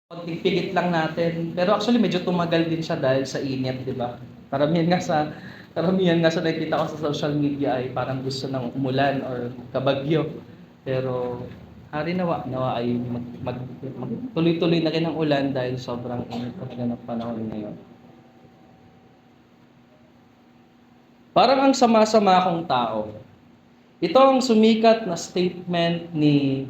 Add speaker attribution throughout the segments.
Speaker 1: Pagpipigit lang natin. Pero actually medyo tumagal din siya dahil sa init, 'di ba? Karamihan nga sa nakikita ko sa social media ay parang gusto ng umulan or kabagyo. Pero hari nawa ay tuloy-tuloy na rin ang ulan dahil sobrang init talaga ng panahon ngayon. Parang ang sama-sama kong tao. Ito ang sumikat na statement ni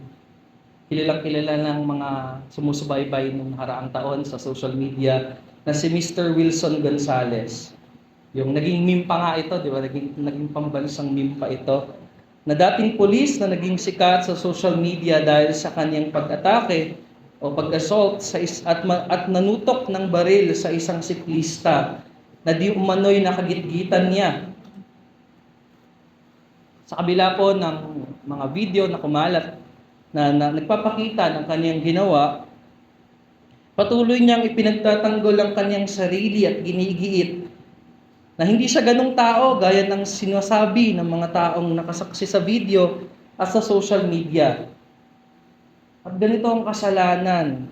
Speaker 1: kilalang-kilala ng mga sumusubaybay nung nakaraang taon sa social media na si Mr. Wilson Gonzales. Yung naging meme pa nga ito, di ba? Naging pambansang meme pa ito. Na dating pulis na naging sikat sa social media dahil sa kanyang pag-atake o pag-assault at nanutok ng baril sa isang siklista na di umano'y nakagitgitan niya. Sa kabila po ng mga video na kumalat na nagpapakita ng kanyang ginawa, patuloy niyang ipinagtatanggol ang kanyang sarili at ginigiit na hindi siya ganong tao gaya ng sinasabi ng mga taong nakasaksi sa video at sa social media. At ganito ang kasalanan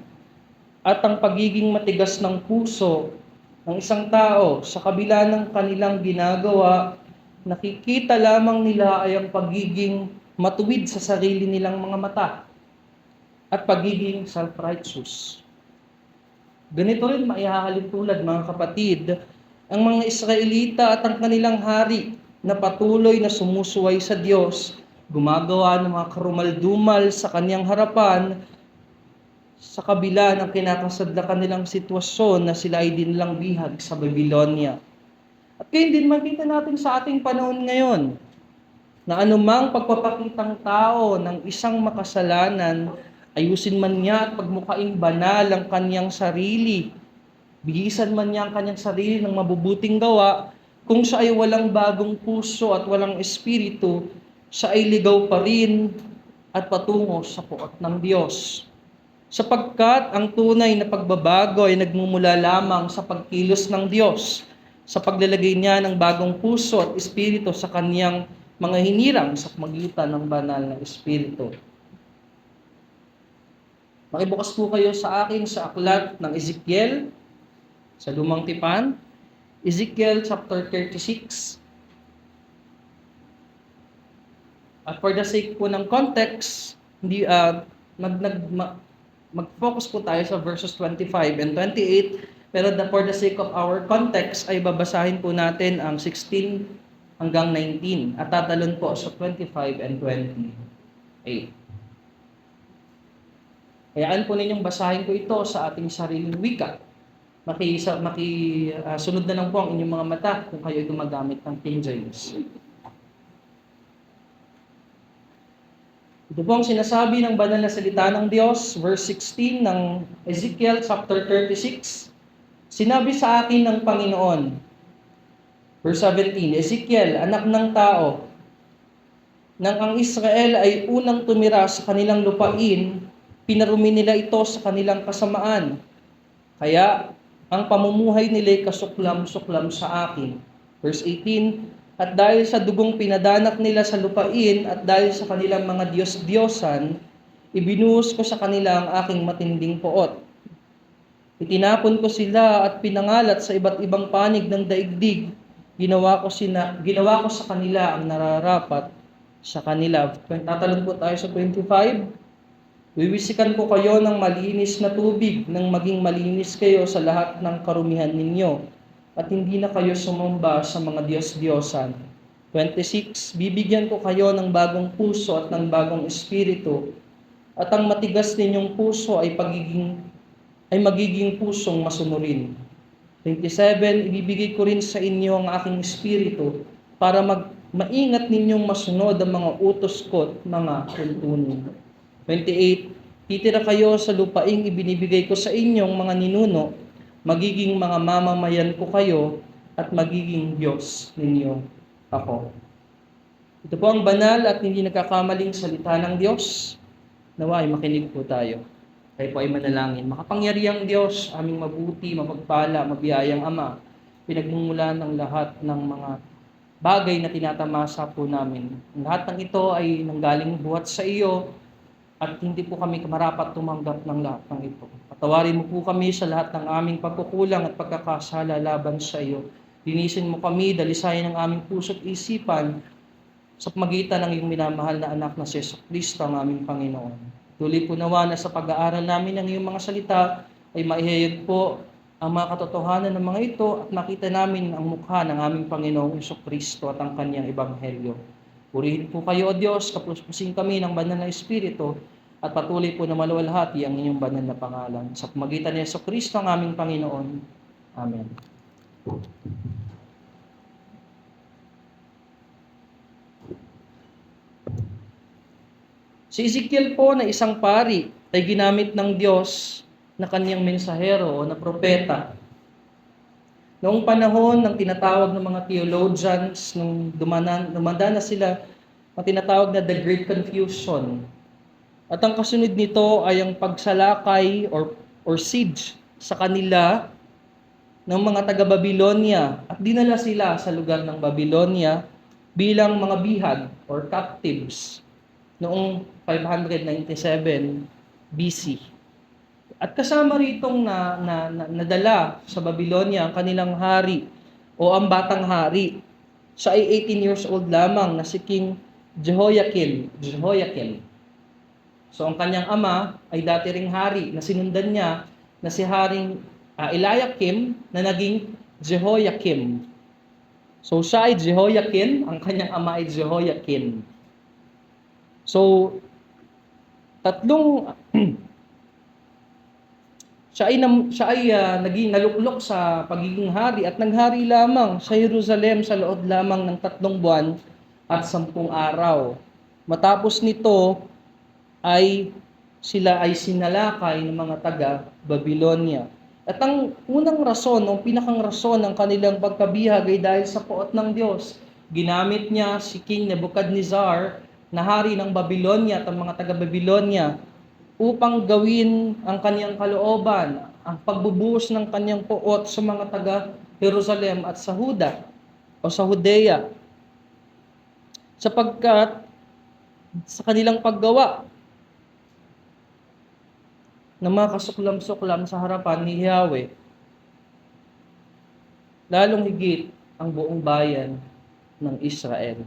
Speaker 1: at ang pagiging matigas ng puso ng isang tao sa kabila ng kanilang ginagawa, nakikita lamang nila ay ang pagiging matuwid sa sarili nilang mga mata at pagiging self-righteous. Ganito rin maihahalin tulad, mga kapatid, ang mga Israelita at ang kanilang hari na patuloy na sumusuway sa Diyos, gumagawa ng mga karumal-dumal sa kanyang harapan sa kabila ng kinakasadlakan nilang sitwasyon na sila ay dinlang bihag sa Babylonia. At kaya din makita natin sa ating panahon ngayon, na anumang pagpapakitang tao ng isang makasalanan, ayusin man niya at pagmukaing banal ang kanyang sarili, bihisan man niya ang kanyang sarili ng mabubuting gawa, kung siya ay walang bagong puso at walang espiritu, siya ay ligaw pa rin at patungo sa puot ng Diyos. Sapagkat ang tunay na pagbabago ay nagmumula lamang sa pagkilos ng Diyos, sa paglalagay niya ng bagong puso at espiritu sa kanyang mga hinirang sa magitan ng banal na espiritu. Makibukas po kayo sa akin sa aklat ng Ezekiel, sa Lumang Tipan, Ezekiel chapter 36. At for the sake po ng context, mag-focus po tayo sa verses 25 and 28, pero for the sake of our context ay babasahin po natin ang 16 hanggang 19 at tatalon po sa 25 and 28. Hayaan po ninyong basahin ko ito sa ating sariling wika. Sunod na lang po ang inyong mga mata kung kayo ay gumagamit ng King James. Ito po ang sinasabi ng banal na salita ng Diyos, verse 16 ng Ezekiel chapter 36. Sinabi sa akin ng Panginoon, verse 17, Ezekiel, anak ng tao, nang ang Israel ay unang tumira sa kanilang lupain, pinarumi nila ito sa kanilang kasamaan. Kaya, ang pamumuhay nila ay kasuklam-suklam sa akin. Verse 18, at dahil sa dugong pinadanak nila sa lupain at dahil sa kanilang mga Diyos-Diyosan, ibinuhos ko sa kanila ang aking matinding poot. Itinapon ko sila at pinangalat sa iba't ibang panig ng daigdig. Ginawa ko sa kanila ang nararapat sa kanila. Tatalon po tayo sa 25. Wiwisikan ko kayo ng malinis na tubig nang maging malinis kayo sa lahat ng karumihan ninyo at hindi na kayo sumamba sa mga Diyos-Diyosan. 26. Bibigyan ko kayo ng bagong puso at ng bagong espiritu at ang matigas ninyong puso ay magiging pusong masunurin. 27. Ibibigay ko rin sa inyo ang aking espiritu para maingat ninyong masunod ang mga utos ko at mga tuntunin. 28. Titira kayo sa lupaing ibinibigay ko sa inyong mga ninuno, magiging mga mamamayan ko kayo at magiging Diyos ninyo ako. Ito po ang banal at hindi nagkakamaling salita ng Diyos. Nawa ay makinig po tayo. Kayo po ay manalangin. Makapangyarihang Diyos, aming mabuti, mapagpala, mabiyayang Ama, pinagmumulan ng lahat ng mga bagay na tinatamasa po namin. Lahat ng ito ay nanggaling buhat sa iyo at hindi po kami marapat tumanggap ng lahat ng ito. Patawarin mo po kami sa lahat ng aming pagkukulang at pagkakasala laban sa iyo. Linisin mo kami, dalisayan ang aming puso't isipan sa pamagitan ng iyong minamahal na anak na si Jesucristo ang aming Panginoon. Tuloy po nawa na sa pag-aaral namin ng iyong mga salita ay maihayag po ang mga katotohanan ng mga ito at makita namin ang mukha ng aming Panginoong Jesucristo at ang kanyang ebanghelyo. Purihin po kayo, O Diyos, kapuspusin kami ng banal na Espiritu at patuloy po na maluwalhati ang inyong banal na pangalan. Sa pamagitan ni Jesucristo ang aming Panginoon. Amen. Si Ezekiel po na isang pari ay ginamit ng Diyos na kanyang mensahero o na propeta. Noong panahon ng tinatawag ng mga theologians, nung dumanda na sila, ang tinatawag na The Great Confusion. At ang kasunod nito ay ang pagsalakay or siege sa kanila ng mga taga-Babylonia at dinala sila sa lugar ng Babylonia bilang mga bihag or captives noong 597 BC. At kasama ritong nadala sa Babylonia ang kanilang hari o ang batang hari. Siya ay 18 years old lamang na si King Jehoiakim. So ang kanyang ama ay dati ring hari na sinundan niya na si Haring Eliakim na naging Jehoiakim. So siya ay Jehoiakim, ang kanyang ama ay Jehoiakim. So siya ay naging naluklok sa pagiging hari at naghari lamang sa Jerusalem sa loob lamang ng 3 buwan at 10 araw. Matapos nito ay sila ay sinalakay ng mga taga-Babylonia. At ang unang rason, o pinakang rason ng kanilang pagkabihag ay dahil sa puot ng Diyos. Ginamit niya si King Nebuchadnezzar na hari ng Babylonia at ang mga taga-Babylonia upang gawin ang kanyang kalooban, ang pagbubuhos ng kanyang puot sa mga taga-Jerusalem at sa Huda o sa Judea. Sapagkat sa kanilang paggawa ng mga kasuklam-suklam sa harapan ni Yahweh, lalong higit ang buong bayan ng Israel.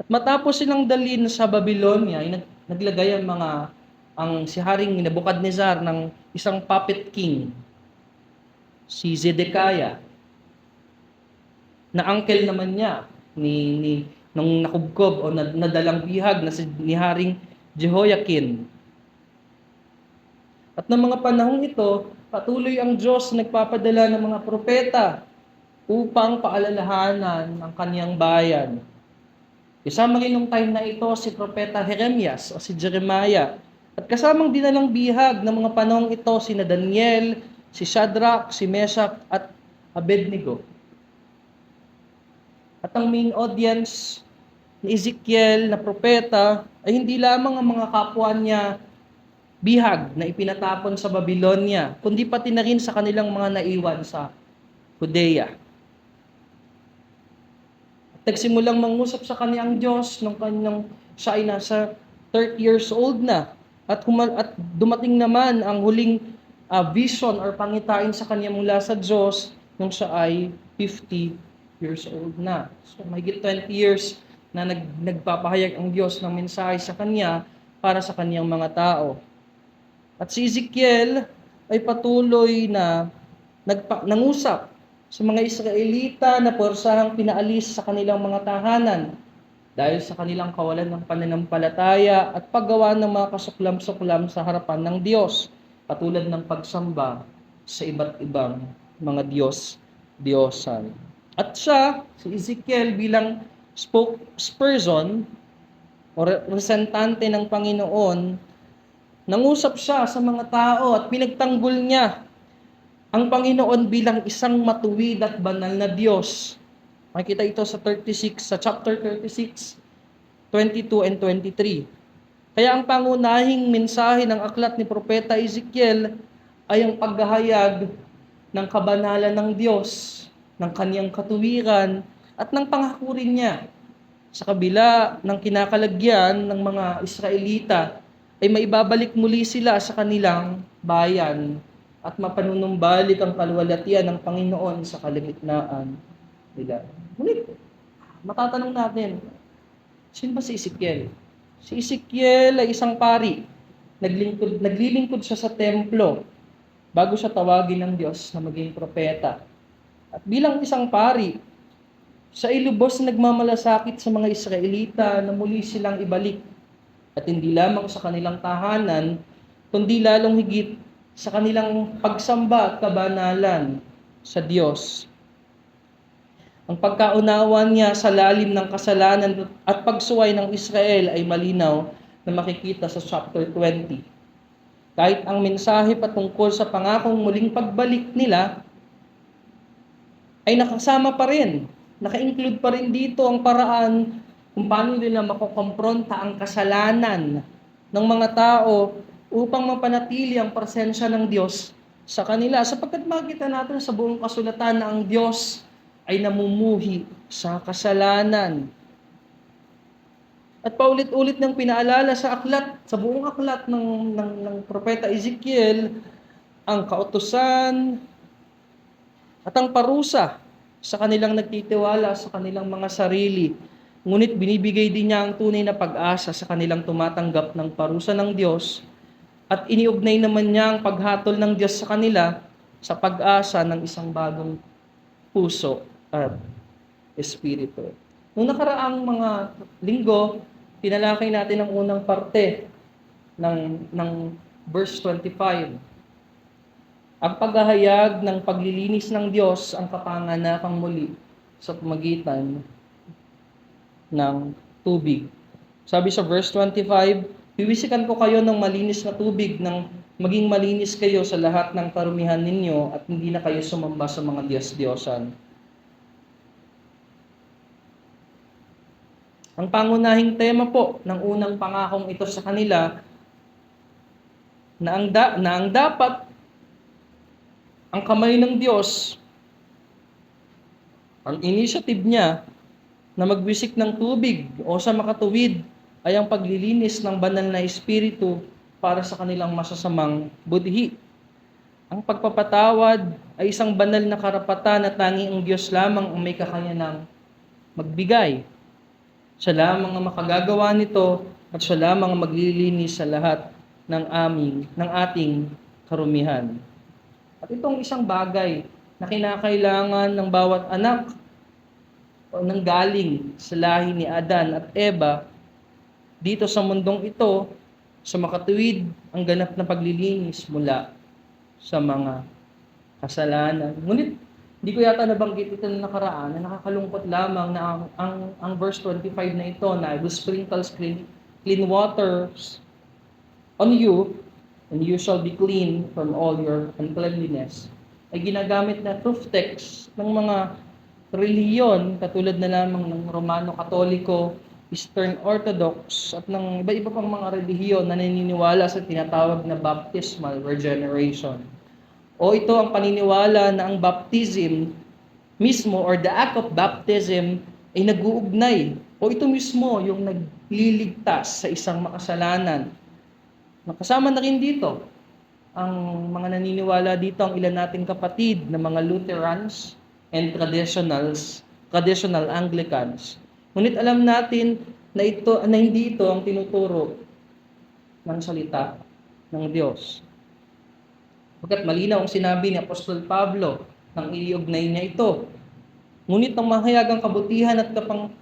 Speaker 1: At matapos silang dalhin sa Babylonia, ay naglagay ang si Haring Nebuchadnezzar ng isang puppet king, si Zedekiah, na uncle naman niya nung nakubkob o nadalang bihag na ni Haring Jehoiakim. At ng mga panahong ito, patuloy ang Diyos na nagpapadala ng mga propeta upang paalalahanan ang kanyang bayan. Kasama rin nung time na ito si Propeta Jeremias o si Jeremiah. At kasamang dinalang bihag ng mga panahong ito sina Daniel, si Shadrach, si Meshach at Abednego. At ang main audience ni Ezekiel na propeta ay hindi lamang ang mga kapwa niya bihag na ipinatapon sa Babylonia, kundi pati na rin sa kanilang mga naiwan sa Judea. At nagsimulang mangusap sa kanyang Diyos nung siya ay nasa 30 years old na. At dumating naman ang huling vision or pangitain sa kanya mula sa Diyos nung siya ay 50 years old na. So mahigit 20 years na nagpapahayag ang Diyos ng mensahe sa kanya para sa kanyang mga tao. At si Ezekiel ay patuloy na nangusap sa mga Israelita na porsahang pinaalis sa kanilang mga tahanan dahil sa kanilang kawalan ng pananampalataya at paggawa ng mga kasuklam-suklam sa harapan ng Diyos, katulad ng pagsamba sa iba't ibang mga Diyos-Diyosan. At siya, si Ezekiel bilang spokesperson o representante ng Panginoon, nangusap siya sa mga tao at pinagtanggol niya ang Panginoon bilang isang matuwid at banal na Diyos. Makikita ito sa chapter 36, 22 and 23. Kaya ang pangunahing mensahe ng aklat ni Propeta Ezekiel ay ang paghahayag ng kabanalan ng Diyos, ng kaniyang katuwiran, at ng pangako rin niya Sa kabila ng kinakalagyan ng mga Israelita, ay maibabalik muli sila sa kanilang bayan at mapanunumbalik ang kaluwalhatian ng Panginoon sa kalagitnaan nila. Ngunit, matatanong natin, sino ba si Ezekiel? Si Ezekiel ay isang pari. Naglilingkod siya sa templo bago siya tawagin ng Diyos na maging propeta. At bilang isang pari, siya ay lubos na nagmamalasakit sa mga Israelita na muli silang ibalik. At hindi lamang sa kanilang tahanan, kundi lalong higit sa kanilang pagsamba at kabanalan sa Diyos. Ang pagkaunawa niya sa lalim ng kasalanan at pagsuway ng Israel ay malinaw na makikita sa chapter 20. Kahit ang mensahe patungkol sa pangakong muling pagbalik nila ay nakasama pa rin. Naka-include pa rin dito ang paraan kung paano nila makokompronta ang kasalanan ng mga tao upang mapanatili ang presensya ng Diyos sa kanila. Sapagkat makikita natin sa buong kasulatan na ang Diyos ay namumuhi sa kasalanan. At paulit-ulit nang pinaalala sa buong aklat ng propeta Ezekiel, ang kautusan at ang parusa sa kanilang nagtitiwala sa kanilang mga sarili. Ngunit binibigay din niya ang tunay na pag-asa sa kanilang tumatanggap ng parusa ng Diyos at iniugnay naman niya ang paghatol ng Diyos sa kanila sa pag-asa ng isang bagong puso at espiritu. Noong nakaraang mga linggo, tinalakay natin ang unang parte ng verse 25. Ang paghahayag ng paglilinis ng Diyos ang kapanganakang muli sa pamagitan ng tubig. Sabi sa verse 25, "Hiwisikan ko kayo ng malinis na tubig nang maging malinis kayo sa lahat ng karumihan ninyo at hindi na kayo sumamba sa mga diyos-diyosan." Ang pangunahing tema po ng unang pangakong ito sa kanila na ang dapat ang kamay ng Diyos, ang initiative niya na magwisik ng tubig o sa makatuwid ay ang paglilinis ng banal na espiritu para sa kanilang masasamang budhi. Ang pagpapatawad ay isang banal na karapatan na tanging ang Diyos lamang ang may kakayanang magbigay. Siya lamang ang makagagawa nito at siya lamang ang maglilinis sa lahat ng ating karumihan. At itong isang bagay na kinakailangan ng bawat anak o nanggaling sa lahi ni Adan at Eva dito sa mundong ito, sa makatuwid ang ganap na paglilinis mula sa mga kasalanan. Ngunit hindi ko yata nabanggit ito na nakaraan na nakakalungkot lamang na ang verse 25 na ito na "I will sprinkle clean waters on you, and you shall be clean from all your uncleanliness" ay ginagamit na proof text ng mga relihiyon katulad na lamang ng Romano Katoliko, Eastern Orthodox at ng iba-iba pang mga relihiyon na naniniwala sa tinatawag na baptismal regeneration. O ito ang paniniwala na ang baptism mismo or the act of baptism ay nag-uugnay o ito mismo yung nagliligtas sa isang makasalanan. Nakasama na rin dito ang mga naniniwala dito, ang ilan nating kapatid na mga Lutherans and traditional Anglicans. Ngunit alam natin na hindi ito ang tinuturo ng salita ng Diyos. Pagkat malinaw ang sinabi ni Apostol Pablo nang iugnay niya ito. Ngunit ang mahayagang kabutihan at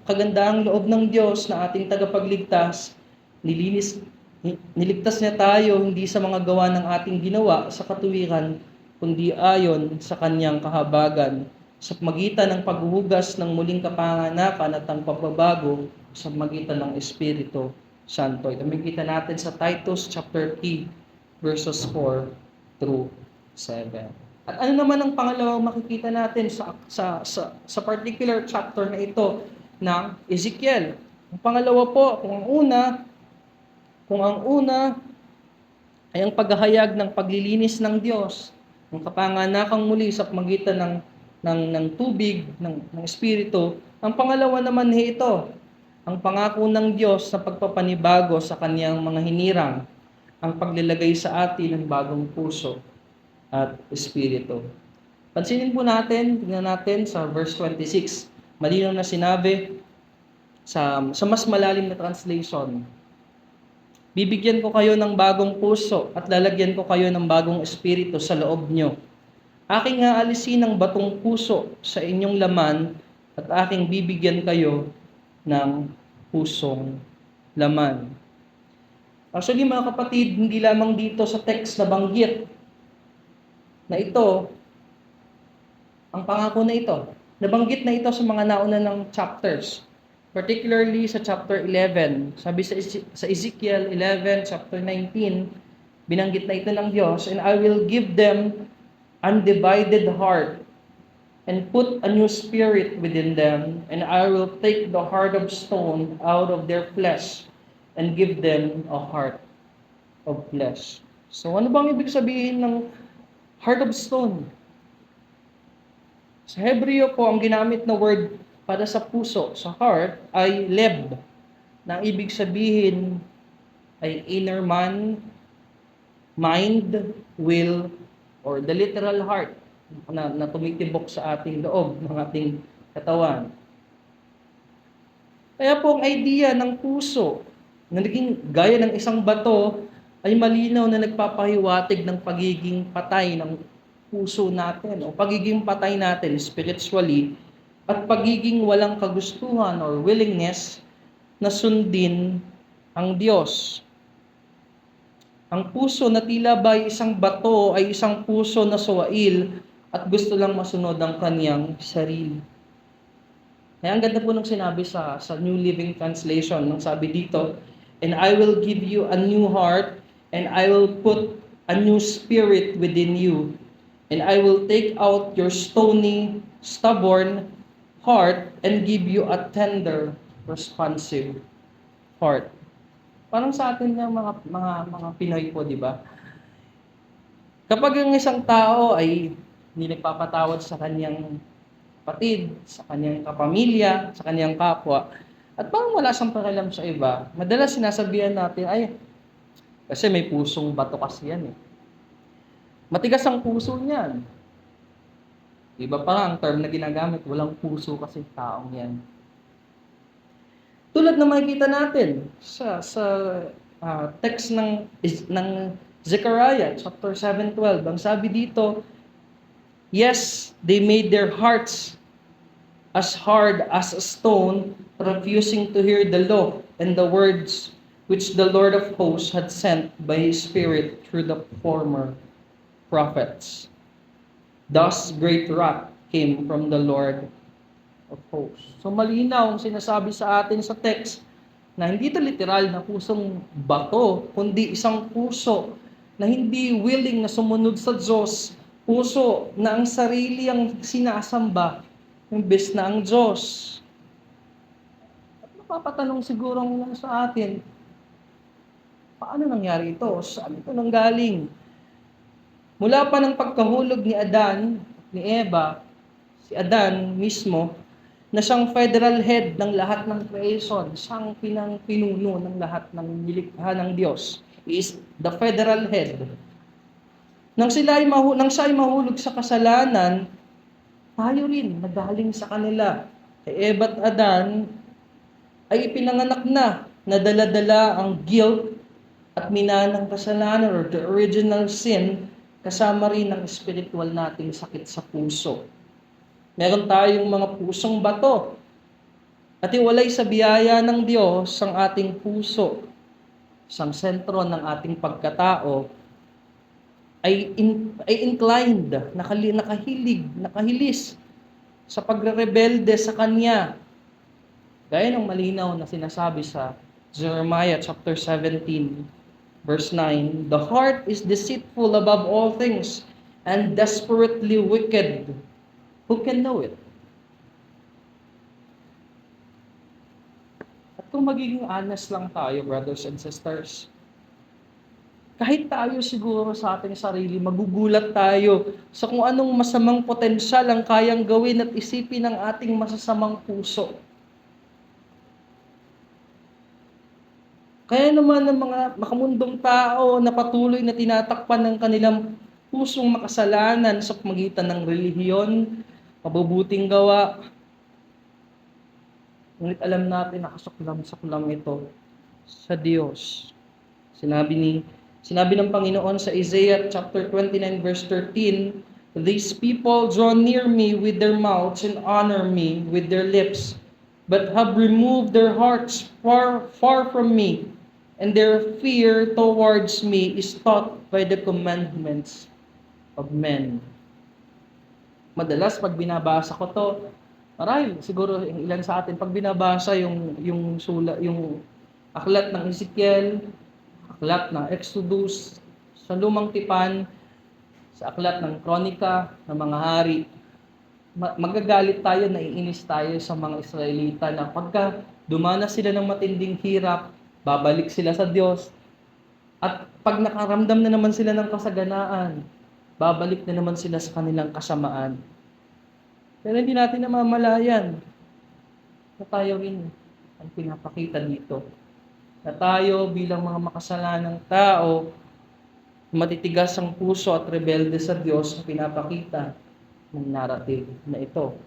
Speaker 1: kagandahang loob ng Diyos na ating tagapagligtas, niligtas niya tayo hindi sa mga gawa ng ating ginawa sa katuwiran, kundi ayon sa kanyang kahabagan, sa magitan ng paghuhugas ng muling kapanganakan at ang pagbabago sa magitan ng Espiritu Santo. Ito makikita natin sa Titus chapter 3 verses 4 through 7. At ano naman ang pangalawang makikita natin sa particular chapter na ito ng Ezekiel? Ang pangalawa po, kung ang una ay ang paghahayag ng paglilinis ng Diyos, ng kapanganakang muli sa pamagitan ng tubig, ng espiritu, ang pangalawa naman ito ang pangako ng Diyos na pagpapanibago sa kanyang mga hinirang, ang paglalagay sa atin ng bagong puso at espiritu. Pansinin po natin, tingnan natin sa verse 26. Malinaw na sinabi sa mas malalim na translation. Bibigyan ko kayo ng bagong puso at lalagyan ko kayo ng bagong espiritu sa loob nyo. Aking aalisin ang batong puso sa inyong laman at aking bibigyan kayo ng pusong laman. Actually mga kapatid, hindi lamang dito sa text na banggit na ito, ang pangako na ito. Nabanggit na ito sa mga nauna ng chapters. Particularly sa chapter 11. Sabi sa Ezekiel 11, chapter 19, binanggit na ito ng Diyos, and I will give them undivided heart and put a new spirit within them, and I will take the heart of stone out of their flesh and give them a heart of flesh. So ano bang ibig sabihin ng heart of stone? Sa Hebreo po, ang ginamit na word para sa puso, sa heart, ay leb, na ang ibig sabihin ay inner man, mind, will, or the literal heart na tumitibok sa ating loob, ng ating katawan. Kaya po ang idea ng puso na naging gaya ng isang bato ay malinaw na nagpapahiwatig ng pagiging patay ng puso natin o pagiging patay natin spiritually at pagiging walang kagustuhan or willingness na sundin ang Diyos. Ang puso na tila ba isang bato ay isang puso na suwail at gusto lang masunod ang kanyang sarili. Kaya ang ganda po nung sinabi sa New Living Translation, nung sabi dito, and I will give you a new heart, and I will put a new spirit within you, and I will take out your stony, stubborn heart, and give you a tender, responsive heart. Parang sa atin ng mga Pinoy po, di ba? Kapag ang isang tao ay hindi nagpapatawad sa kanyang kapatid, sa kanyang kapamilya, sa kanyang kapwa, at parang wala siyang pakialam sa iba, madalas sinasabihan natin, ay, kasi may pusong bato kasi yan eh. Matigas ang puso niyan. Iba pa nga ang term na ginagamit, walang puso kasi taong yan. Tulad na makikita natin sa text ng Zechariah chapter 7:12, ang sabi dito, yes, they made their hearts as hard as a stone, refusing to hear the law and the words which the Lord of hosts had sent by His Spirit through the former prophets. Thus great wrath came from the Lord of hosts. So malinaw ang sinasabi sa atin sa text na hindi ito literal na pusong bato, kundi isang puso na hindi willing na sumunod sa Diyos, puso na ang sarili ang sinasamba imbes na ang Diyos. At mapapatanong siguro sa atin, paano nangyari ito? Saan ito nanggaling? Mula pa ng pagkahulog ni Adan, ni Eva, si Adan mismo, na siyang federal head ng lahat ng creation, siyang pinuno ng lahat ng nilikha ng Diyos. He is the federal head. Nang siya ay mahulog sa kasalanan, tayo rin, nagaling sa kanila. Kay Eva at Adan, ay ipinanganak na dala-dala ang guilt at minanang kasalanan or the original sin, kasama rin ang spiritual nating sakit sa puso. Meron tayong mga pusong bato at iwalay sa biyaya ng Diyos ang ating puso, isang sentro ng ating pagkatao, ay inclined, nakahilis sa pagre-rebelde sa Kanya. Gaya ng malinaw na sinasabi sa Jeremiah chapter 17, verse 9, the heart is deceitful above all things and desperately wicked. Who can know it? At kung magiging honest lang tayo, brothers and sisters, kahit tayo siguro sa ating sarili, magugulat tayo sa kung anong masamang potensyal ang kayang gawin at isipin ng ating masasamang puso. Kaya naman ng mga makamundong tao na patuloy na tinatakpan ng kanilang pusong makasalanan sa pamagitan ng relihiyon, mabubuting gawa, ngunit alam natin na kasuklam-suklam ito sa Diyos. Sinabi ng Panginoon sa Isaiah chapter 29 verse 13, "These people draw near me with their mouths and honor me with their lips, but have removed their hearts far, far from me, and their fear towards me is taught by the commandments of men." Madalas pag binabasa ko to, marami siguro yung ilan sa atin pag binabasa yung aklat ng Ezekiel, aklat ng Exodus, sa Lumang Tipan, sa aklat ng Kronika ng mga hari, magagalit tayo, naiinis tayo sa mga Israelita na pagka dumanas sila ng matinding hirap, babalik sila sa Diyos. At pag nakaramdam na naman sila ng kasaganaan, babalik na naman sila sa kanilang kasamaan. Pero hindi natin namamalayan na tayo rin ang pinapakita dito. Na tayo bilang mga makasalanang tao, matitigas ang puso at rebelde sa Diyos ang pinapakita ng narrative na ito.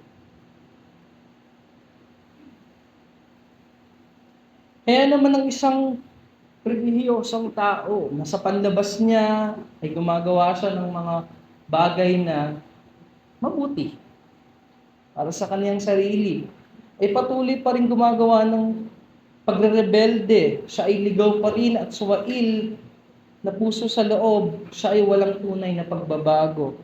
Speaker 1: Kaya naman ang isang relihiyosong tao na sa panlabas niya ay gumagawa siya ng mga bagay na mabuti para sa kaniyang sarili, ay patuloy pa rin gumagawa ng pagre-rebelde. Siya ay ligaw pa rin at suwail na puso sa loob. Siya ay walang tunay na pagbabago.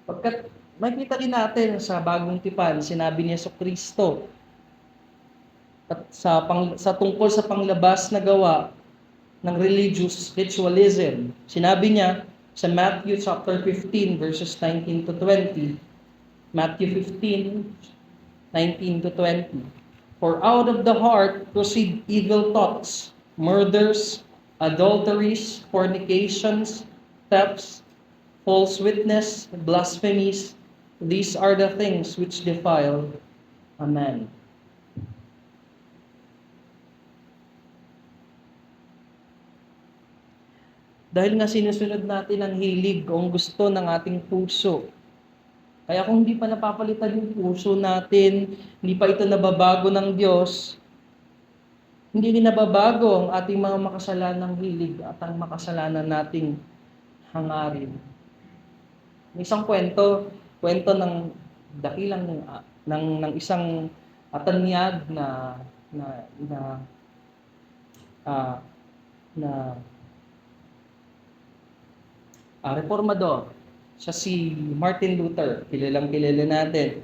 Speaker 1: Pagkat makikita rin natin sa Bagong Tipan, sinabi ni Jesucristo at sa tungkol sa panglabas na gawa ng religious ritualism. Sinabi niya sa Matthew chapter 15 verses 19 to 20. Matthew 15, 19 to 20. "For out of the heart proceed evil thoughts, murders, adulteries, fornications, thefts, false witness, blasphemies. These are the things which defile a man." Dahil nga sinusunod natin ang hilig o ang gusto ng ating puso. Kaya kung hindi pa napapalitan yung puso natin, hindi pa ito nababago ng Diyos, hindi din nababago ang ating mga makasalanang hilig at ang makasalanan nating hangarin. Isang kwento ng dakilang ng isang atanyag na na na ah, na reformador. Siya si Martin Luther, kilalang-kilala natin.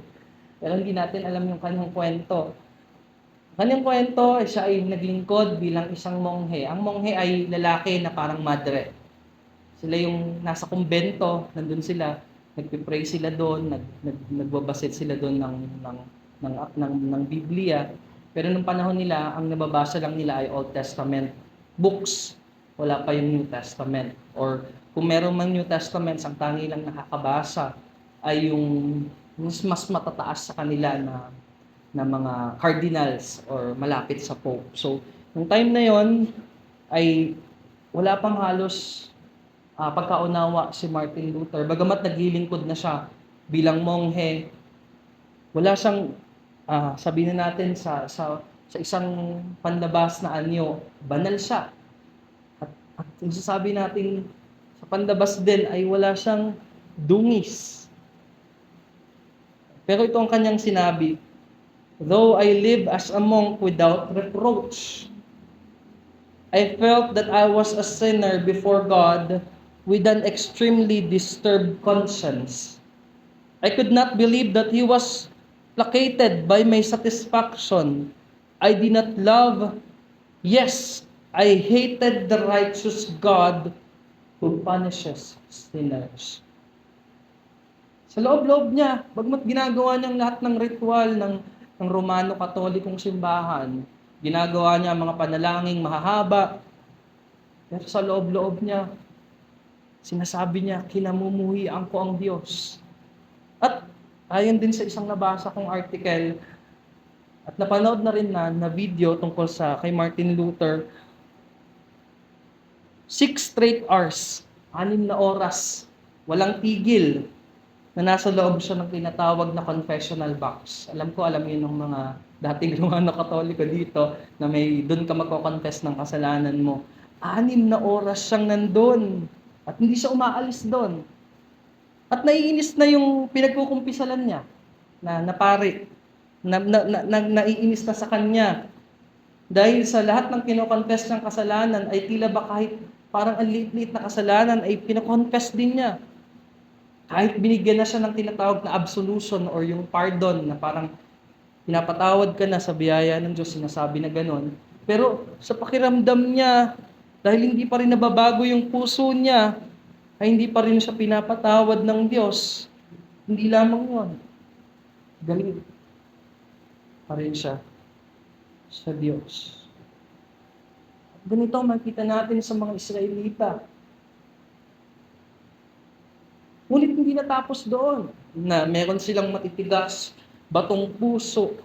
Speaker 1: Pero hindi natin alam yung kanyang kwento. Kanyang kwento, siya ay naglingkod bilang isang monghe. Ang monghe ay lalaki na parang madre. Sila yung nasa kumbento, nandun sila, nagpipray sila doon, nagbabasit sila doon ng Biblia. Pero nung panahon nila, ang nababasa lang nila ay Old Testament books. Wala pa yung New Testament. Or kung meron mang New Testament, ang tangi lang nakakabasa ay yung mas matataas sa kanila na mga cardinals or malapit sa Pope. So, nung time na yon ay wala pang halos pagkaunawa si Martin Luther. Bagamat naglilingkod na siya bilang monghe, wala siyang sabihin na natin sa isang panlabas na anyo, banal siya. At yung sasabi natin sa panlabas din ay wala siyang dungis. Pero ito ang kanyang sinabi, "Though I live as a monk without reproach, I felt that I was a sinner before God with an extremely disturbed conscience. I could not believe that He was placated by my satisfaction. I did not love, yes, I hated the righteous God who punishes sinners." Sa loob-loob niya, bagmat ginagawa niyang lahat ng ritual ng Romano-Katolikong simbahan, ginagawa niya mga panalangin mahahaba, pero sa loob-loob niya, sinasabi niya, kinamumuhian ko ang Diyos. At ayon din sa isang nabasa kong article, At napanood na rin na video tungkol sa kay Martin Luther, 6 straight hours, 6 na oras, walang tigil, na nasa loob siya ng tinatawag na confessional box. Alam yun ng mga dating Romano Katoliko dito, na may doon ka magko-confess ng kasalanan mo. 6 na oras siyang nandun, at hindi siya umaalis doon. At naiinis na yung pinagkukumpisalan niya, na pare, naiinis na sa kanya. Dahil sa lahat ng kinoconfess ng kasalanan, ay tila ba kahit parang ang liit-liit na kasalanan, ay pinoconfess din niya. Kahit binigyan na siya ng tinatawag na absolution or yung pardon, na parang pinapatawad ka na sa biyaya ng Diyos, sinasabi na gano'n. Pero sa pakiramdam niya, dahil hindi pa rin nababago yung puso niya, ay hindi pa rin siya pinapatawad ng Diyos. Hindi lamang yun. Galit pa rin siya sa Diyos. At ganito makita natin sa mga Israelita. Ngunit hindi natapos doon, na meron silang matitigas, batong puso.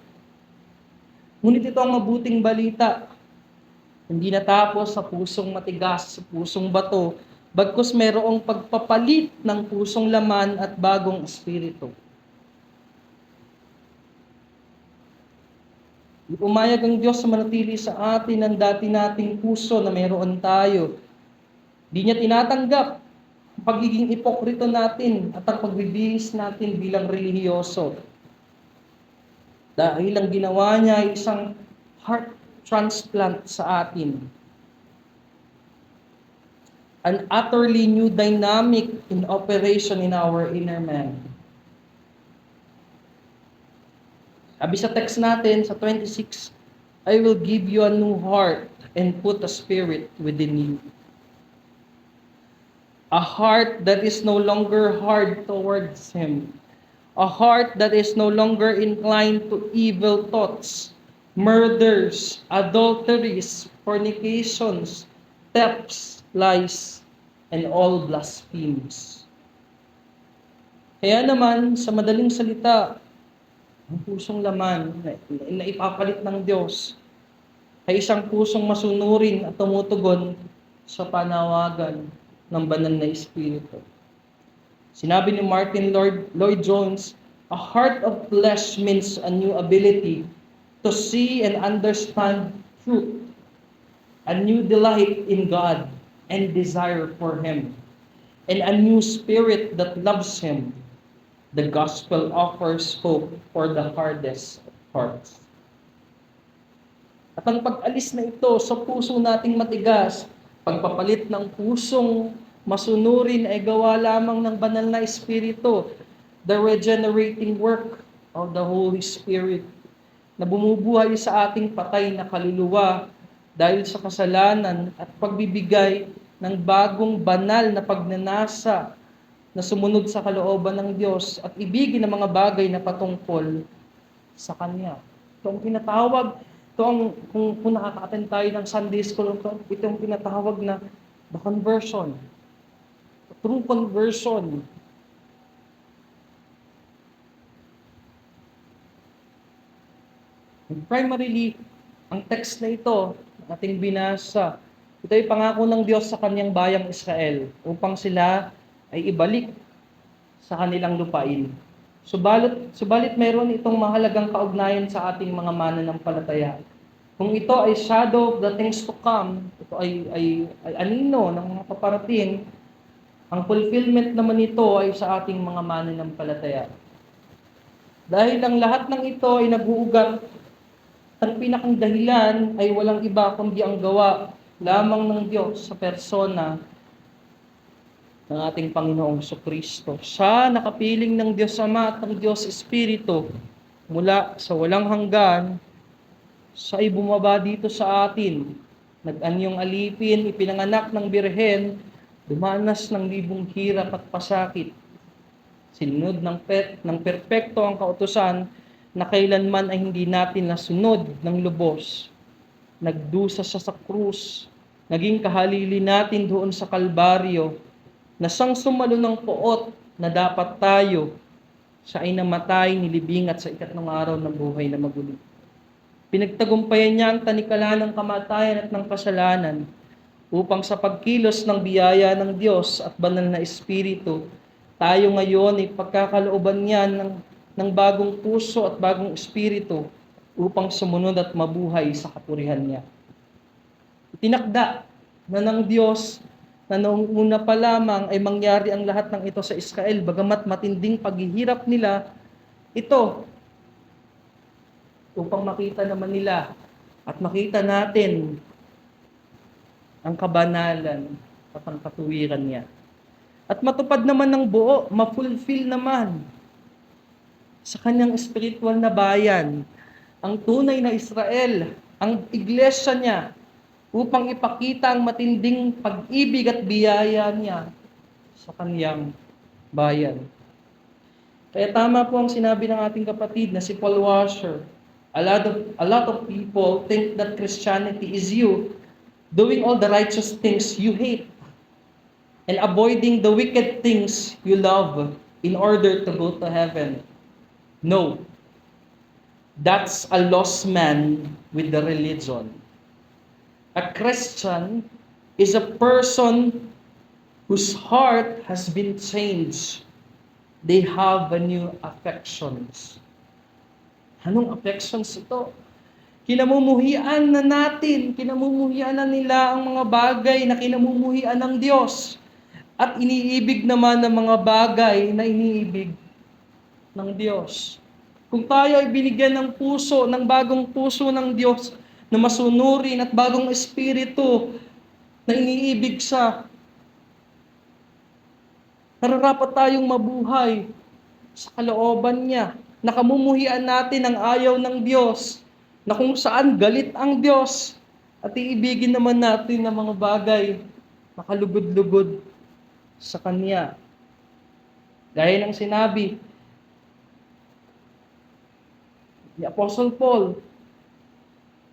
Speaker 1: Ngunit ito ang mabuting balita. Hindi natapos sa pusong matigas, sa pusong bato, bagkus merong pagpapalit ng pusong laman at bagong espiritu. Umayag ang Diyos na manatili sa atin ang dati nating puso na meron tayo. Di niya tinatanggap ang pagiging ipokrito natin at ang pagbibihis natin bilang relihiyoso. Dahil ang ginawa niya ay isang heart transplant sa atin. An utterly new dynamic in operation in our inner man. Sabi sa text natin, sa 26, I will give you a new heart and put a spirit within you. A heart that is no longer hard towards Him. A heart that is no longer inclined to evil thoughts, murders, adulteries, fornications, thefts, lies, and all blasphemies. Kaya naman, sa madaling salita, ang pusong laman na ipapalit ng Diyos ay isang pusong masunurin at tumutugon sa panawagan ng banal na Espiritu. Sinabi ni Martin Lloyd Jones, a heart of flesh means a new ability to see and understand truth, a new delight in God and desire for Him, and a new spirit that loves Him. The gospel offers hope for the hardest of hearts. At ang pag-alis na ito sa puso nating matigas, pagpapalit ng pusong masunurin ay gawa lamang ng banal na Espiritu, the regenerating work of the Holy Spirit, na bumubuhay sa ating patay na kaluluwa dahil sa kasalanan at pagbibigay ng bagong banal na pagnanasa na sumunod sa kalooban ng Diyos at ibigin ang mga bagay na patungkol sa Kanya. Ito ang tinatawag, kung nakaka-attend tayo ng Sunday School, ito ang tinatawag na the conversion. The true conversion. And primarily, ang text na ito, ating binasa, ito ay pangako ng Diyos sa Kanyang bayang Israel upang sila ay ibalik sa kanilang lupain. Subalit mayroon itong mahalagang kaugnayan sa ating mga mananampalataya. Kung ito ay shadow of the things to come, ito ay anino ng mga paparating, ang fulfillment naman nito ay sa ating mga mananampalataya. Dahil ang lahat ng ito ay nag-uugat, ang pinakang dahilan ay walang iba kundi ang gawa lamang ng Diyos sa persona ng ating Panginoong Jesucristo. Siya nakapiling ng Diyos Ama at ng Diyos Espiritu mula sa walang hanggan, siya ay bumaba dito sa atin. Nag-anyong alipin, ipinanganak ng birhen, dumanas ng libong hirap at pasakit. Sinunod ng perpekto ang kautusan na kailanman ay hindi natin nasunod ng lubos. Nagdusa siya sa krus, naging kahalili natin doon sa Kalbaryo, na siyang sumalo ng poot na dapat tayo, siya ay namatay, nilibing at sa ikatlong araw ng buhay na maguli. Pinagtagumpayan niya ang tanikalan ng kamatayan at ng kasalanan upang sa pagkilos ng biyaya ng Diyos at banal na Espiritu, tayo ngayon ay pagkakalooban niya ng bagong puso at bagong espiritu upang sumunod at mabuhay sa kapurihan niya. Itinakda na ng Diyos na noong una pa lamang ay mangyari ang lahat ng ito sa Israel, bagamat matinding paghihirap nila, ito upang makita naman nila at makita natin ang kabanalan at ang katuwiran niya. At matupad naman ng buo, ma-fulfill naman sa kanyang spiritual na bayan, ang tunay na Israel, ang iglesia niya, upang ipakita ang matinding pag-ibig at biyaya niya sa kanyang bayan. Kaya tama po ang sinabi ng ating kapatid na si Paul Washer. A lot of people think that Christianity is you doing all the righteous things you hate and avoiding the wicked things you love in order to go to heaven. No. That's a lost man with the religion. A Christian is a person whose heart has been changed. They have a new affections. Anong affections ito? Kinamumuhian na natin, kinamumuhian na nila ang mga bagay na kinamumuhian ng Diyos. At iniibig naman ng mga bagay na iniibig ng Diyos. Kung tayo ay binigyan ng puso, ng bagong puso ng Diyos, na masunurin at bagong espiritu na iniibig siya, nararapat tayong mabuhay sa kalooban niya. Nakamumuhian natin ang ayaw ng Diyos, na kung saan galit ang Diyos, at iibigin naman natin ang mga bagay na kalugod-lugod sa Kanya. Gaya ng sinabi ni Apostle Paul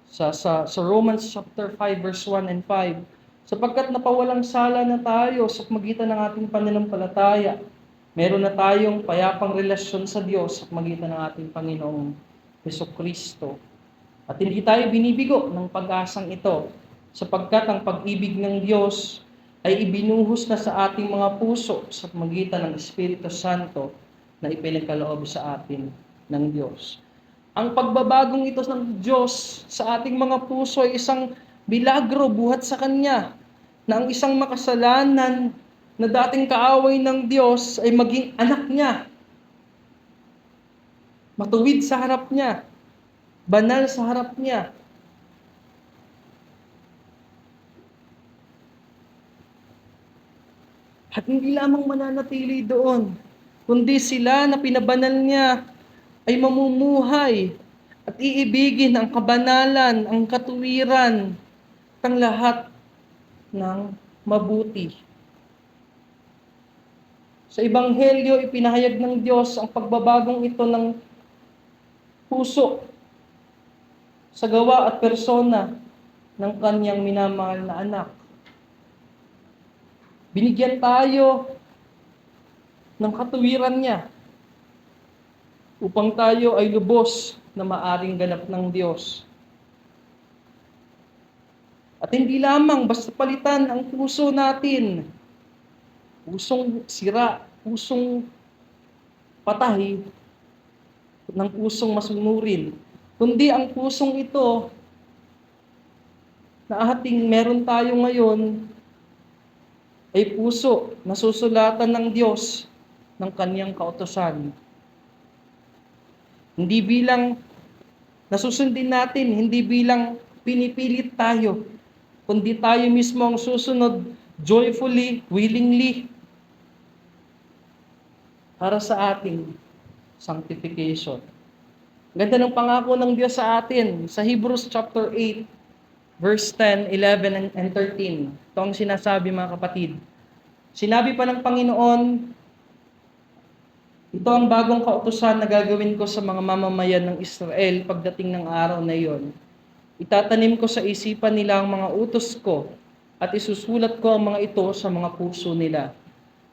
Speaker 1: sa Romans chapter 5 verse 1 and 5, sapagkat napawalang sala na tayo sa magitan ng ating pananampalataya, meron na tayong payapang relasyon sa Diyos sa magitan ng ating Panginoong Hesukristo. At hindi tayo binibigo ng pag-asang ito, sapagkat ang pag-ibig ng Diyos ay ibinuhos na sa ating mga puso sa magitan ng Espiritu Santo na ipinagkaloob sa atin ng Diyos. Ang pagbabagong ito ng Diyos sa ating mga puso ay isang milagro buhat sa Kanya, na ang isang makasalanan na dating kaaway ng Diyos ay maging anak niya. Matuwid sa harap niya, banal sa harap niya. At hindi lamang mananatili doon, kundi sila na pinabanal niya ay mamumuhay at iibigin ang kabanalan, ang katuwiran, ang lahat ng mabuti. Sa Ebanghelyo, ipinahayag ng Diyos ang pagbabagong ito ng puso sa gawa at persona ng kanyang minamahal na anak. Binigyan tayo ng katuwiran niya upang tayo ay lubos na maaring ganap ng Diyos. At hindi lamang basta palitan ang puso natin, pusong sira, pusong patay, ng pusong masunurin, kundi ang pusong ito na ating meron tayo ngayon ay puso na susulatan ng Diyos ng kanyang kautusan. Hindi bilang nasusundin natin, hindi bilang pinipilit tayo, kundi tayo mismo ang susunod joyfully, willingly, para sa ating sanctification. Ganda ng pangako ng Diyos sa atin sa Hebrews chapter 8, verse 10, 11, and 13. Ito ang sinasabi, mga kapatid. Sinabi pa ng Panginoon, ito ang bagong kautusan na gagawin ko sa mga mamamayan ng Israel pagdating ng araw na iyon. Itatanim ko sa isipan nila ang mga utos ko at isusulat ko ang mga ito sa mga puso nila.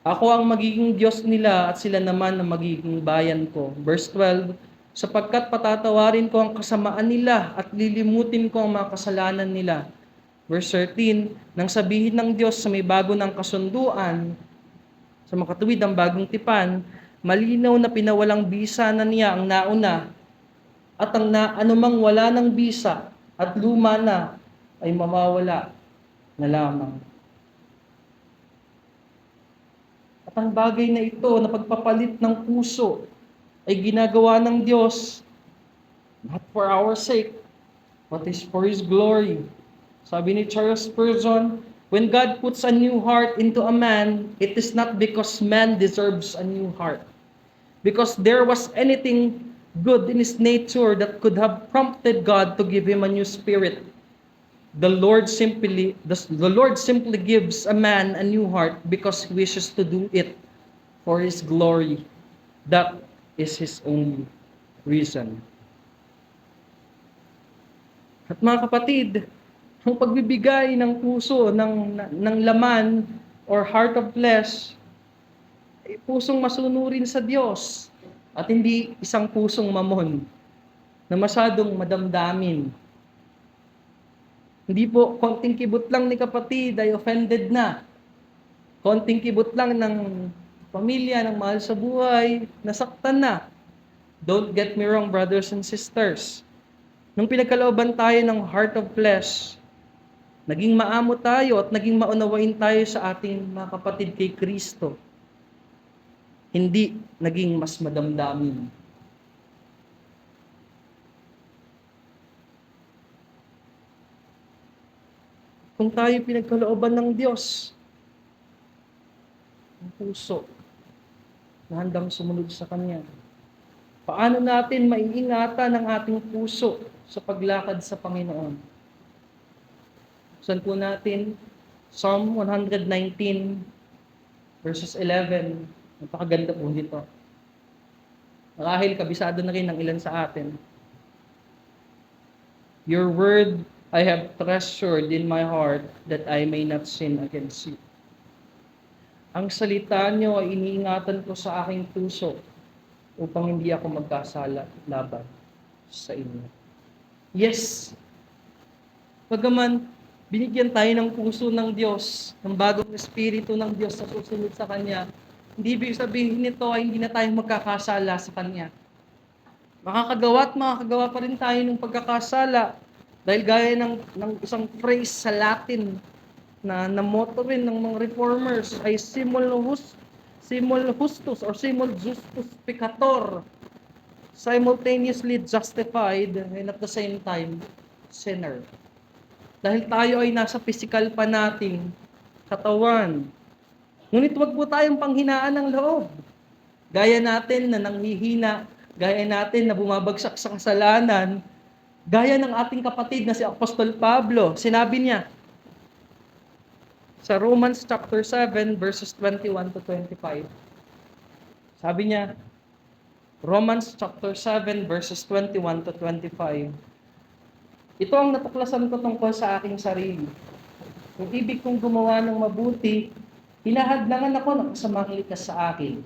Speaker 1: Ako ang magiging Diyos nila at sila naman ang magiging bayan ko. Verse 12, sapagkat patatawarin ko ang kasamaan nila at lilimutin ko ang mga kasalanan nila. Verse 13, nang sabihin ng Diyos sa may bago ng kasunduan, sa makatuwid ang bagong tipan, malinaw na pinawalang bisa na niya ang nauna, at ang anumang wala ng bisa at luma na ay mawawala na lamang. At ang bagay na ito na pagpapalit ng puso ay ginagawa ng Diyos not for our sake, but is for His glory. Sabi ni Charles Spurgeon, when God puts a new heart into a man, it is not because man deserves a new heart, because there was anything good in his nature that could have prompted God to give him a new spirit. The Lord simply gives a man a new heart because He wishes to do it for His glory. That is His only reason. At mga kapatid, ang pagbibigay ng puso, ng laman, or heart of flesh, ay pusong masunurin sa Diyos. At hindi isang pusong mamon na masyadong madamdamin. Hindi po, konting kibot lang ni kapatid ay offended na. Konting kibot lang ng pamilya, ng mahal sa buhay, nasaktan na. Don't get me wrong, brothers and sisters. Nung pinagkalooban tayo ng heart of flesh, naging maamo tayo at naging maunawain tayo sa ating mga kapatid kay Kristo. Hindi naging mas madamdamin. Kung tayo pinagkalooban ng Diyos, ang puso na handang sumunod sa Kanya, paano natin maiingatan ang ating puso sa paglakad sa Panginoon? Buksan po natin Psalm 119 verses 11. Napakaganda po nito. Marahil kabisado na rin ng ilan sa atin. Your word I have treasured in my heart that I may not sin against you. Ang salita niyo ay iniingatan ko sa aking puso upang hindi ako magkasala laban sa inyo. Yes, bagaman binigyan tayo ng puso ng Diyos, ng bagong espiritu ng Diyos na susunod sa Kanya, hindi ibig sabihin nito ay hindi na tayo magkakasala sa Kanya. Makakagawa pa rin tayo ng pagkakasala dahil gaya ng isang phrase sa Latin na motto rin ng mga reformers ay simul justus or simul justus peccator, simultaneously justified and at the same time sinner. Dahil tayo ay nasa physical pa nating katawan. Ngunit wag po tayong panghinaan ng loob. Gaya natin na nanghihina, gaya natin na bumabagsak sa kasalanan, gaya ng ating kapatid na si Apostol Pablo. Sinabi niya sa Romans chapter 7 verses 21 to 25. Sabi niya, Romans chapter 7 verses 21 to 25. Ito ang natuklasan ko tungkol sa aking sarili. Kung ibig kong gumawa ng mabuti, hinahadlangan ako ng kasamang likas sa akin.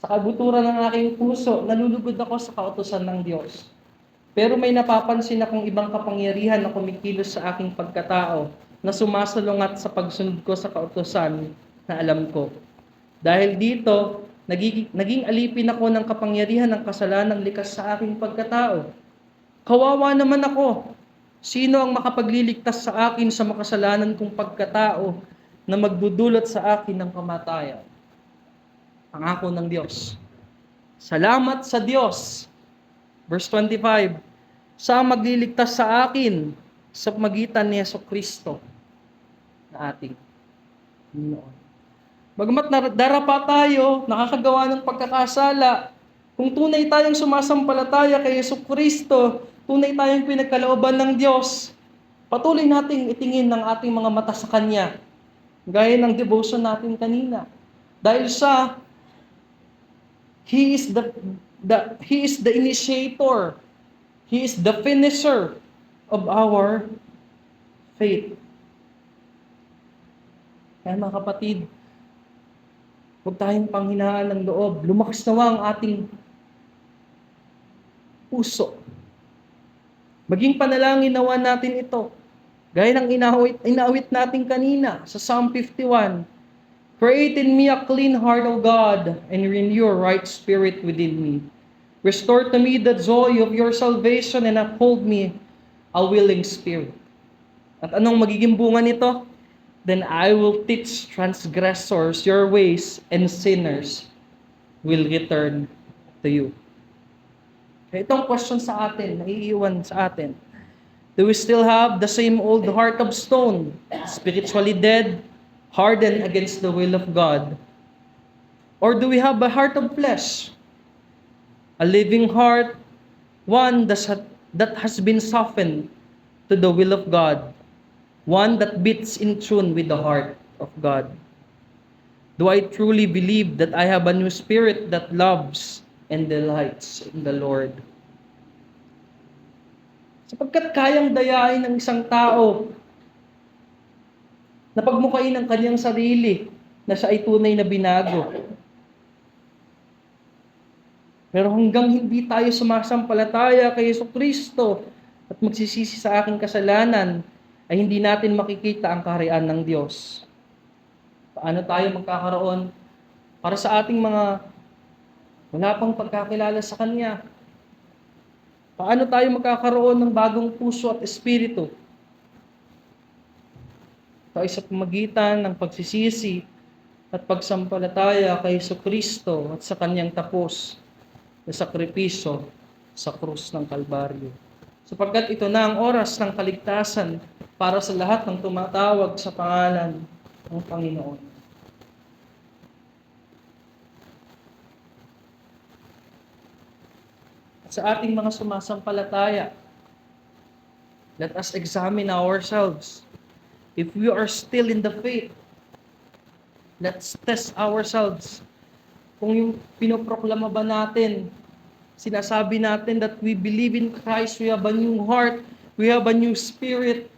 Speaker 1: Sa kabuturan ng aking puso, nalulugod ako sa kautusan ng Diyos. Pero may napapansin akong ibang kapangyarihan na kumikilos sa aking pagkatao na sumasalungat sa pagsunod ko sa kautusan na alam ko. Dahil dito, naging alipin ako ng kapangyarihan ng kasalanang likas sa aking pagkatao. Kawawa naman ako. Sino ang makapagliligtas sa akin sa makasalanan kong pagkatao na magdudulot sa akin ng kamatayan? Pangako ng Diyos. Salamat sa Diyos. Verse 25. Sa magliligtas sa akin sa magitan ni Jesucristo na ating Panginoon. Bagamat darapa tayo, nakakagawa ng pagkakasala, kung tunay tayong sumasampalataya kay Jesucristo, tunay tayong pinagkalooban ng Diyos, patuloy nating itingin ng ating mga mata sa Kanya, gaya ng devotion natin kanina. Dahil He is the initiator, He is the finisher of our faith. Kaya mga kapatid, huwag tayong panghinaan ng loob. Lumakas nawa ang ating puso. Maging panalangin nawa natin ito. Gaya ng inawit natin kanina sa Psalm 51. Create in me a clean heart, O God, and renew a right spirit within me. Restore to me the joy of your salvation and uphold me a willing spirit. At anong magiging bunga nito? Then I will teach transgressors your ways, and sinners will return to you. Kaya itong question sa atin, naiiwan sa atin. Do we still have the same old heart of stone, spiritually dead, hardened against the will of God? Or do we have a heart of flesh, a living heart, one that has been softened to the will of God, one that beats in tune with the heart of God? Do I truly believe that I have a new spirit that loves and delights in the Lord? Sapagkat kayang dayain ng isang tao na pagmukain ang kanyang sarili na siya ay tunay na binago. Pero hanggang hindi tayo sumasampalataya kay Jesucristo at magsisisi sa aking kasalanan, ay hindi natin makikita ang kaharian ng Diyos. Paano tayo magkakaroon para sa ating mga wala pang pagkakilala sa Kanya? Paano tayo magkakaroon ng bagong puso at espiritu? Ito ay sa pamagitan ng pagsisisi at pagsampalataya kay Jesucristo at sa Kanyang tapos na sakripisyo sa krus ng Kalbaryo. Sapagkat ito na ang oras ng kaligtasan para sa lahat ng tumatawag sa pangalan ng Panginoon. At sa ating mga sumasampalataya, let us examine ourselves. If we are still in the faith, let's test ourselves. Kung yung pinoproklama ba natin, sinasabi natin that we believe in Christ, we have a new heart, we have a new spirit,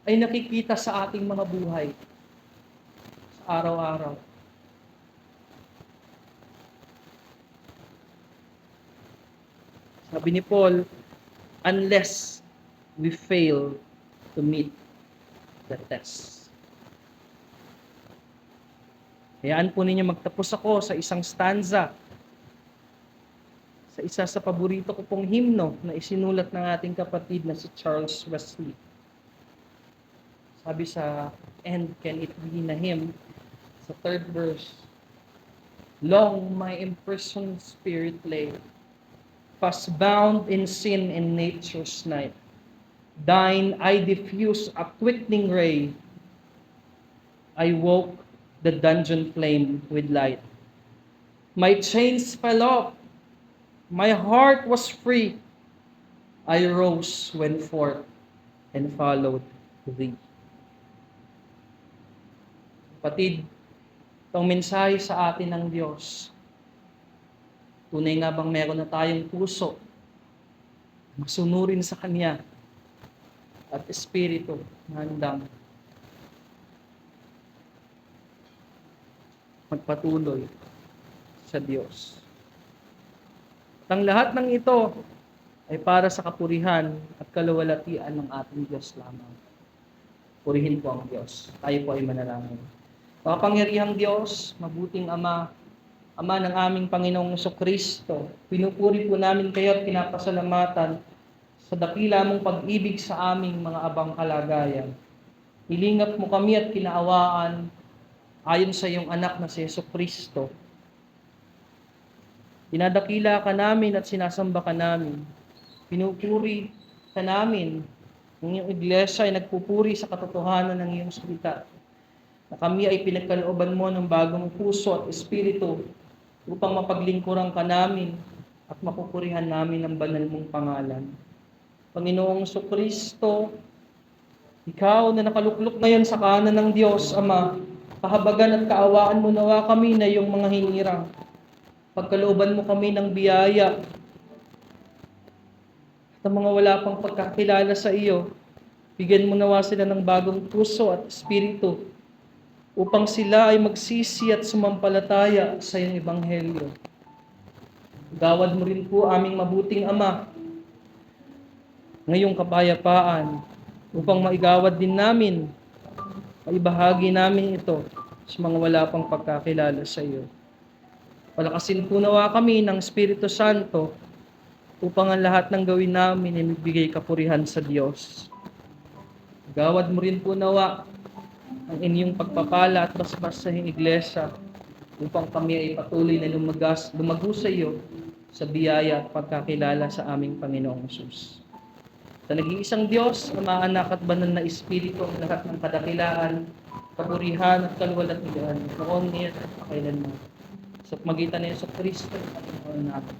Speaker 1: ay nakikita sa ating mga buhay sa araw-araw. Sabi ni Paul, unless we fail to meet the test. Hayaan po ninyo magtapos ako sa isang stanza sa isa sa paborito ko pong himno na isinulat ng ating kapatid na si Charles Wesley. Sabi sa "And Can It Be" na hymn, sa 3rd verse, long my imprisoned spirit lay, fast bound in sin and nature's night. Thine eye diffuse a quickening ray. I woke the dungeon flame with light. My chains fell off. My heart was free. I rose, went forth, and followed thee. Kapatid, itong mensahe sa atin ng Diyos, tunay nga bang meron na tayong puso masunurin sa Kanya at espiritu na handang magpatuloy sa Diyos. At ang lahat ng ito ay para sa kapurihan at kaluwalhatian ng ating Diyos lamang. Purihin po ang Diyos. Tayo po ay manalangin. Makapangyarihang Diyos, mabuting Ama, Ama ng aming Panginoong Jesucristo, pinupuri po namin kayo at pinapasalamatan sa dakila mong pag-ibig sa aming mga abang kalagayan. Ilingap mo kami at kinaawaan ayon sa iyong anak na si Jesucristo. Dinadakila ka namin at sinasamba ka namin. Pinupuri ka namin. Ang iyong iglesia ay nagpupuri sa katotohanan ng iyong salita. Na kami ay pinagkalooban mo ng bagong puso at espiritu upang mapaglingkuran ka namin at mapupurihan namin ang banal mong pangalan. Panginoong Jesucristo, Ikaw na nakaluklok ngayon sa kanan ng Diyos, Ama, kahabagan at kaawaan mo nawa kami na iyong mga hinirang. Pagkalooban mo kami ng biyaya at ang mga wala pang pagkakilala sa iyo, bigyan mo nawa sila ng bagong puso at espiritu upang sila ay magsisi at sumampalataya sa iyong ebanghelyo. Gawad mo rin po aming mabuting Ama ngayong kapayapaan upang maigawad din namin, maibahagi namin ito sa mga wala pang pagkakilala sa iyo. Palakasin po nawa kami ng Espiritu Santo upang ang lahat ng gawin namin ay magbigay kapurihan sa Diyos. Gawad mo rin po nawa ang inyong pagpapala at basbas sa inyong iglesia upang kami ay patuloy na lumago sa iyo sa biyaya at pagkakilala sa aming Panginoong Hesus. Sa nag-iisang Diyos, Ama, Anak at Banal na Espiritu, ang lahat ng kadakilaan, kapurihan at kaluwalhatian, noon, ngayon at kailanman. Sa pagitan ng Yesu Kristo, Panginoon natin.